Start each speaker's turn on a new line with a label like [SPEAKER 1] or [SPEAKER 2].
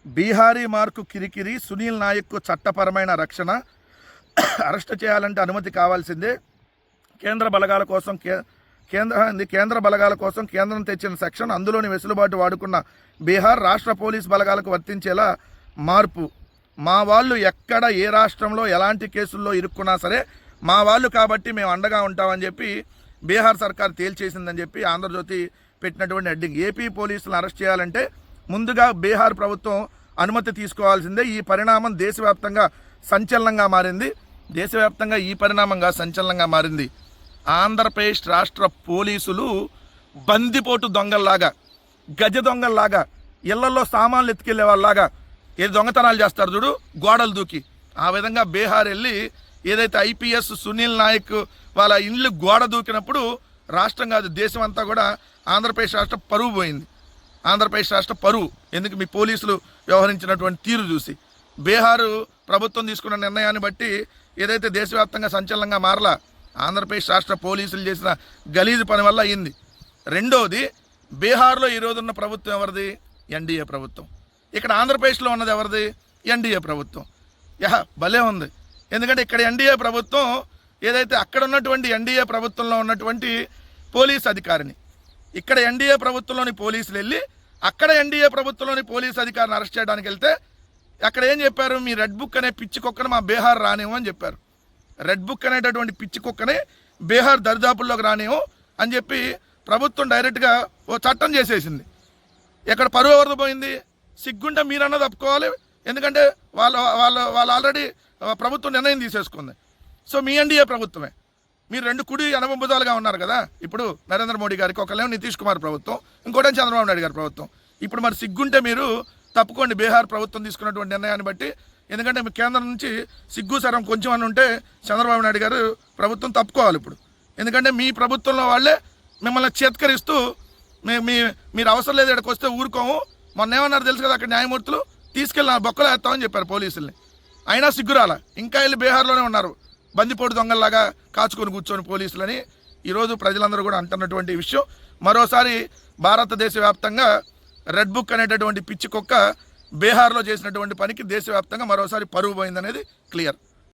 [SPEAKER 1] Bihari mark కిరికిరి, సునీల్ నాయక్కు చట్టపరమైన రక్షణ, అరెస్ట్ చేయాలంటే అనుమతి కావాల్సిందే. కేంద్ర బలగాల కోసం కేంద్రం తెచ్చిన సెక్షన్, అందులోని వెసులుబాటు వాడుకున్న బీహార్ రాష్ట్ర పోలీస్ బలగాలకు వర్తించేలా మార్పు. మా వాళ్ళు ఎక్కడ ఏ రాష్ట్రంలో ఎలాంటి కేసుల్లో ఇరుక్కున్నా సరే మా వాళ్ళు కాబట్టి మేము అండగా ఉంటామని చెప్పి బీహార్ సర్కార్ తేల్చేసిందని చెప్పి ఆంధ్రజ్యోతి పెట్టినటువంటి హెడ్డింగ్. ఏపీ పోలీసులను అరెస్ట్ చేయాలంటే ముందుగా బీహార్ ప్రభుత్వం అనుమతి తీసుకోవాల్సిందే. ఈ పరిణామం దేశవ్యాప్తంగా సంచలనంగా మారింది. ఆంధ్రప్రదేశ్ రాష్ట్ర పోలీసులు బందిపోటు దొంగల్లాగా, గజ దొంగల్లాగా, ఇళ్లలో సామాన్లు ఎత్తుకెళ్లే వాళ్ళలాగా ఏ దొంగతనాలు చేస్తారు చూడు, గోడలు దూకి, ఆ విధంగా బీహార్ వెళ్ళి ఏదైతే ఐపీఎస్ సునీల్ నాయక్ వాళ్ళ ఇళ్ళు గోడ దూకినప్పుడు రాష్ట్రం కాదు దేశం అంతా కూడా ఆంధ్రప్రదేశ్ రాష్ట్ర పరువు పోయింది. ఆంధ్రప్రదేశ్ రాష్ట్ర పరువు ఎందుకు? మీ పోలీసులు వ్యవహరించినటువంటి తీరు చూసి. బీహారు ప్రభుత్వం తీసుకున్న నిర్ణయాన్ని బట్టి ఏదైతే దేశవ్యాప్తంగా సంచలనంగా మారలా, ఆంధ్రప్రదేశ్ రాష్ట్ర పోలీసులు చేసిన గలీజు పని వల్ల అయింది. రెండోది, బీహార్లో ఈరోజున్న ప్రభుత్వం ఎవరిది? ఎన్డీఏ ప్రభుత్వం. ఇక్కడ ఆంధ్రప్రదేశ్లో ఉన్నది ఎవరిది? ఎన్డీఏ ప్రభుత్వం. భలే ఉంది. ఎందుకంటే ఇక్కడ ఎన్డీఏ ప్రభుత్వం ఏదైతే అక్కడ ఉన్నటువంటి ఎన్డీఏ ప్రభుత్వంలో ఉన్నటువంటి పోలీస్ అధికారిని, ఇక్కడ ఎన్డీఏ ప్రభుత్వంలోని పోలీసులు వెళ్ళి అక్కడ ఎన్డీఏ ప్రభుత్వంలోని పోలీస్ అధికారిని అరెస్ట్ చేయడానికి వెళ్తే అక్కడ ఏం చెప్పారు? మీ రెడ్ బుక్ అనే పిచ్చి కుక్కను మా బీహార్ రానివ్వం అని చెప్పారు. రెడ్ బుక్ అనేటటువంటి పిచ్చి కుక్కనే బీహార్ దరిదాపుల్లోకి రానివ్వం అని చెప్పి ప్రభుత్వం డైరెక్ట్గా ఓ చట్టం చేసేసింది. ఎక్కడ పరువు ఎవరిది పోయింది? సిగ్గుంటే మీరన్నా తప్పుకోవాలి. ఎందుకంటే వాళ్ళు ఆల్రెడీ ప్రభుత్వం నిర్ణయం తీసేసుకుంది. సో మీ ఎన్డీఏ ప్రభుత్వమే, మీరు రెండు కుడి ఎనభుజాలుగా ఉన్నారు కదా. ఇప్పుడు నరేంద్ర మోడీ గారికి ఒకళ్ళేమో నితీష్ కుమార్ ప్రభుత్వం, ఇంకోటేమో చంద్రబాబు నాయుడు గారి ప్రభుత్వం. ఇప్పుడు మరి సిగ్గుంటే మీరు తప్పుకోండి బీహార్ ప్రభుత్వం తీసుకున్నటువంటి నిర్ణయాన్ని బట్టి. ఎందుకంటే మీ కేంద్రం నుంచి సిగ్గు సరం కొంచెం అని ఉంటే చంద్రబాబు నాయుడు గారు ప్రభుత్వం తప్పుకోవాలి ఇప్పుడు. ఎందుకంటే మీ ప్రభుత్వంలో వాళ్ళే మిమ్మల్ని చేత్కరిస్తూ మీరు అవసరం లేదు ఇక్కడికి వస్తే ఊరుకోము, మొన్న ఏమన్నారు తెలుసు కదా, అక్కడ న్యాయమూర్తులు తీసుకెళ్ళి బొక్కలు వేస్తామని చెప్పారు పోలీసుల్ని. అయినా సిగ్గురాల, ఇంకా వెళ్ళి బీహార్లోనే ఉన్నారు బందిపోటు దొంగల్లాగా కాచుకొని కూర్చొని పోలీసులని ఈరోజు ప్రజలందరూ కూడా అంటున్నటువంటి విషయం. మరోసారి భారతదేశ వ్యాప్తంగా రెడ్ బుక్ అనేటటువంటి పిచ్చి కుక్క బీహార్లో చేసినటువంటి పనికి దేశవ్యాప్తంగా మరోసారి పరువు పోయిందనేది క్లియర్.